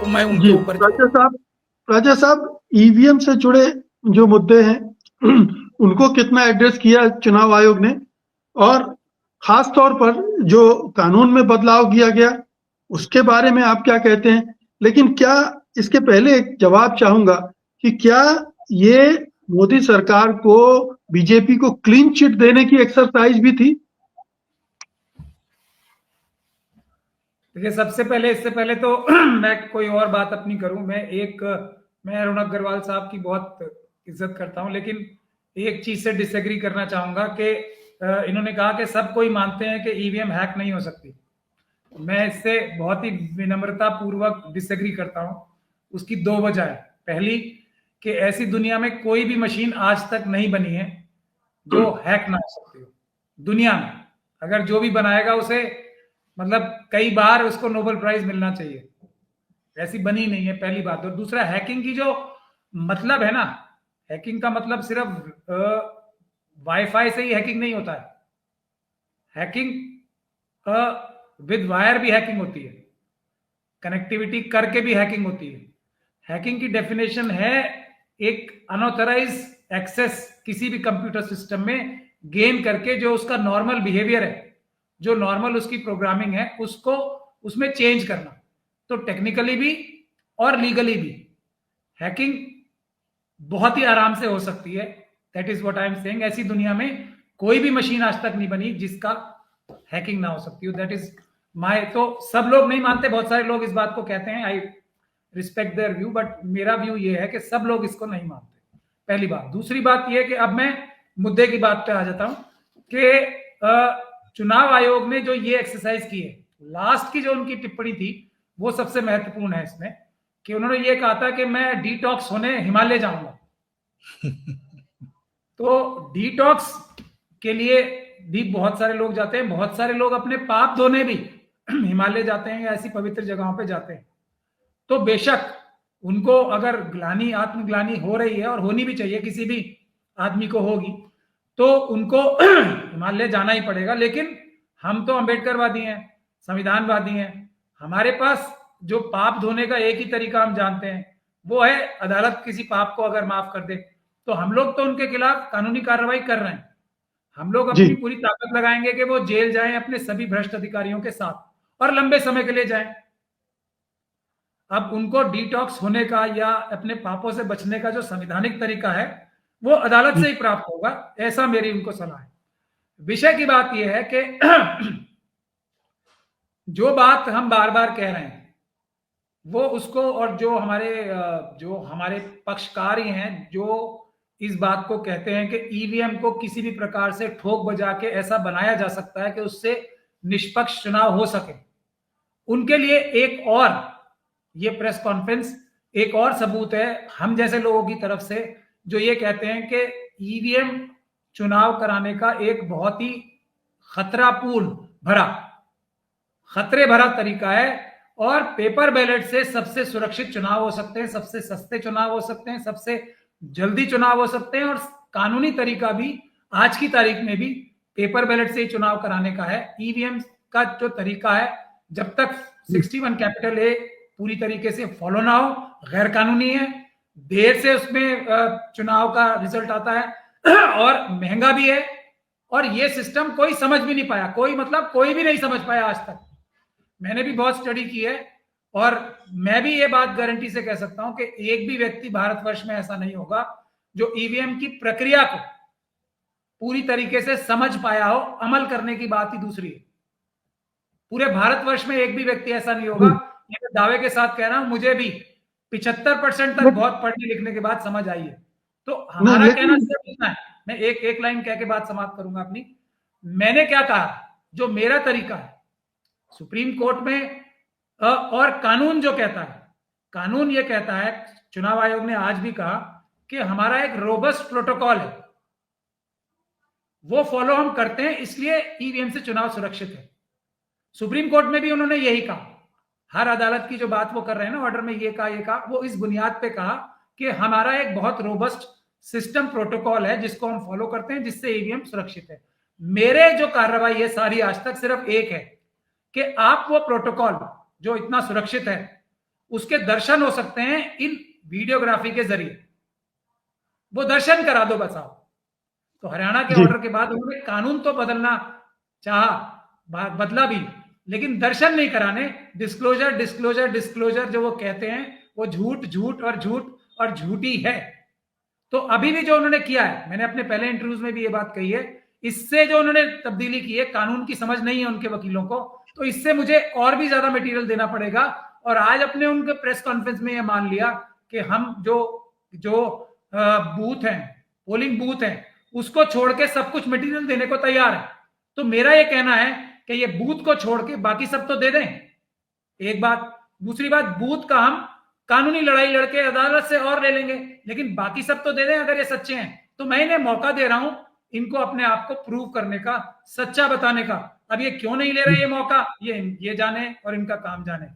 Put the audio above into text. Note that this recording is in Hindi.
तो मैं उनके जी ऊपर राजा साहब ईवीएम से जुड़े जो मुद्दे हैं उनको कितना एड्रेस किया चुनाव आयोग ने, और खास तौर पर जो कानून में बदलाव किया गया उसके बारे में आप क्या कहते हैं? लेकिन क्या इसके पहले एक जवाब चाहूंगा कि क्या ये मोदी सरकार को, बीजेपी को क्लीन चिट देने की एक्सरसाइज भी थी? देखिए, सबसे पहले, इससे पहले तो मैं कोई और बात अपनी करूं, मैं अरुण अग्रवाल साहब की बहुत इज्जत करता हूं, लेकिन एक चीज से डिसएग्री करना चाहूंगा कि इन्होंने कहा कि सब कोई मानते हैं कि ईवीएम हैक नहीं हो सकती। मैं इससे बहुत ही विनम्रता पूर्वक डिसएग्री करता हूं। उसकी दो वजह है। पहली, कि ऐसी दुनिया में कोई भी मशीन आज तक नहीं बनी है जो हैक ना हो सकती हो दुनिया में। अगर जो भी बनाएगा उसे मतलब कई बार उसको नोबेल प्राइज मिलना चाहिए, ऐसी बनी नहीं है, पहली बात। और दूसरा, हैकिंग की जो मतलब है ना, हैकिंग का मतलब सिर्फ वाईफाई से ही हैकिंग नहीं होता है। हैकिंग विद वायर भी हैकिंग होती है, कनेक्टिविटी करके भी हैकिंग होती है। हैकिंग की डेफिनेशन है एक अनऑथराइज एक्सेस किसी भी कंप्यूटर सिस्टम में गेन करके, जो उसका नॉर्मल बिहेवियर है, जो नॉर्मल उसकी प्रोग्रामिंग है, उसको उसमें चेंज करना। तो टेक्निकली भी और लीगली भी हैकिंग बहुत ही आराम से हो सकती है। That is what I am saying. ऐसी दुनिया में कोई भी मशीन आज तक नहीं बनी जिसका हैकिंग ना हो सकती हो। दैट इज माय, तो सब लोग नहीं मानते, बहुत सारे लोग इस बात को कहते हैं, I respect there view, but मेरा व्यू ये है कि सब लोग इसको नहीं मानते, पहली बात। दूसरी बात ये कि अब मैं मुद्दे की बात पे आ जाता हूं कि चुनाव आयोग ने जो ये एक्सरसाइज की है, लास्ट की जो उनकी टिप्पणी थी वो सबसे महत्वपूर्ण है इसमें, कि उन्होंने ये कहा था कि मैं डिटॉक्स होने हिमालय जाऊंगा। तो डिटॉक्स के लिए भी बहुत सारे लोग जाते हैं, बहुत सारे लोग अपने पाप धोने भी हिमालय जाते हैं या ऐसी पवित्र जगहों पे जाते हैं। तो बेशक उनको अगर ग्लानि, आत्मग्लानि हो रही है, और होनी भी चाहिए, किसी भी आदमी को होगी, तो उनको हिमालय जाना ही पड़ेगा। लेकिन हम तो अम्बेडकरवादी हैं, संविधानवादी हैं। हमारे पास जो पाप धोने का एक ही तरीका हम जानते हैं, वो है अदालत किसी पाप को अगर माफ कर दे। तो हम लोग तो उनके खिलाफ कानूनी कार्रवाई कर रहे हैं। हम लोग जी अपनी पूरी ताकत लगाएंगे कि वो जेल जाएं अपने सभी भ्रष्ट अधिकारियों के साथ, और लंबे समय के लिए जाएं। अब उनको डिटॉक्स होने का या अपने पापों से बचने का जो संवैधानिक तरीका है वो अदालत से ही प्राप्त होगा, ऐसा मेरी उनको सलाह है। विषय की बात यह है कि जो बात हम बार बार कह रहे हैं वो उसको, और जो हमारे पक्षकारी हैं जो इस बात को कहते हैं कि ईवीएम को किसी भी प्रकार से ठोक बजा के ऐसा बनाया जा सकता है कि उससे निष्पक्ष चुनाव हो सके, उनके लिए एक और ये प्रेस कॉन्फ्रेंस एक और सबूत है हम जैसे लोगों की तरफ से, जो ये कहते हैं कि ईवीएम चुनाव कराने का एक बहुत ही खतरे भरा तरीका है, और पेपर बैलेट से सबसे सुरक्षित चुनाव हो सकते हैं, सबसे सस्ते चुनाव हो सकते हैं, सबसे जल्दी चुनाव हो सकते हैं, और कानूनी तरीका भी आज की तारीख में भी पेपर बैलेट से ही चुनाव कराने का है। ईवीएम का जो तरीका है, जब तक 61 कैपिटल ए पूरी तरीके से फॉलो ना हो, गैर कानूनी है, देर से उसमें चुनाव का रिजल्ट आता है और महंगा भी है। और ये सिस्टम कोई समझ भी नहीं पाया, कोई भी नहीं समझ पाया आज तक। मैंने भी बहुत स्टडी की है, और मैं भी ये बात गारंटी से कह सकता हूं कि एक भी व्यक्ति भारतवर्ष में ऐसा नहीं होगा जो ईवीएम की प्रक्रिया को पूरी तरीके से समझ पाया हो। अमल करने की बात ही दूसरी है। पूरे भारतवर्ष में एक भी व्यक्ति ऐसा नहीं होगा। मैं दावे के साथ कह रहा हूं, मुझे भी 75% तक बहुत पढ़ने लिखने के बाद समझ आई है। तो हमारा कहना सिर्फ इतना है, मैं एक लाइन कह के बात समाप्त करूंगा अपनी। मैंने क्या कहा, जो मेरा तरीका है, सुप्रीम कोर्ट में और कानून जो कहता है, कानून ये कहता है, चुनाव आयोग ने आज भी कहा कि हमारा एक रोबस्ट प्रोटोकॉल है, वो फॉलो हम करते हैं, इसलिए ईवीएम से चुनाव सुरक्षित है। सुप्रीम कोर्ट में भी उन्होंने यही कहा। हर अदालत की जो बात वो कर रहे हैं ना, ऑर्डर में ये कहा, वो इस बुनियाद पे कहा कि हमारा एक बहुत रोबस्ट सिस्टम प्रोटोकॉल है जिसको हम फॉलो करते हैं, जिससे ईवीएम सुरक्षित है। मेरे जो कार्रवाई है सारी आज तक सिर्फ एक है कि आप वो प्रोटोकॉल जो इतना सुरक्षित है उसके दर्शन हो सकते हैं इन वीडियोग्राफी के जरिए। वो दर्शन करा दो बस आप। तो हरियाणा के जी ऑर्डर के बाद उन्होंने कानून तो बदलना चाहा, बदला भी, लेकिन दर्शन नहीं कराने। डिस्क्लोजर डिस्क्लोजर डिस्क्लोजर जो वो कहते हैं, वो झूठ झूठ और झूठ और झूठी है। तो अभी भी जो उन्होंने किया है, मैंने अपने पहले इंटरव्यूज में भी ये बात कही है, इससे जो उन्होंने तब्दीली की है, कानून की समझ नहीं है उनके वकीलों को, तो इससे मुझे और भी ज्यादा मटेरियल देना पड़ेगा। और आज अपने उनके प्रेस कॉन्फ्रेंस में ये मान लिया कि हम जो जो बूथ हैं, पोलिंग बूथ हैं, उसको छोड़ के सब कुछ मटेरियल देने को तैयार है। तो मेरा ये कहना है कि ये बूथ को छोड़ के बाकी सब तो दे दें, एक बात। दूसरी बात, बूथ का हम कानूनी लड़ाई लड़के अदालत से और ले लेंगे, लेकिन बाकी सब तो दे दें अगर ये सच्चे हैं। तो मैं इन्हें मौका दे रहा हूं इनको अपने आप को प्रूव करने का, सच्चा बताने का। अब ये क्यों नहीं ले रहे ये मौका, ये जाने और इनका काम जाने।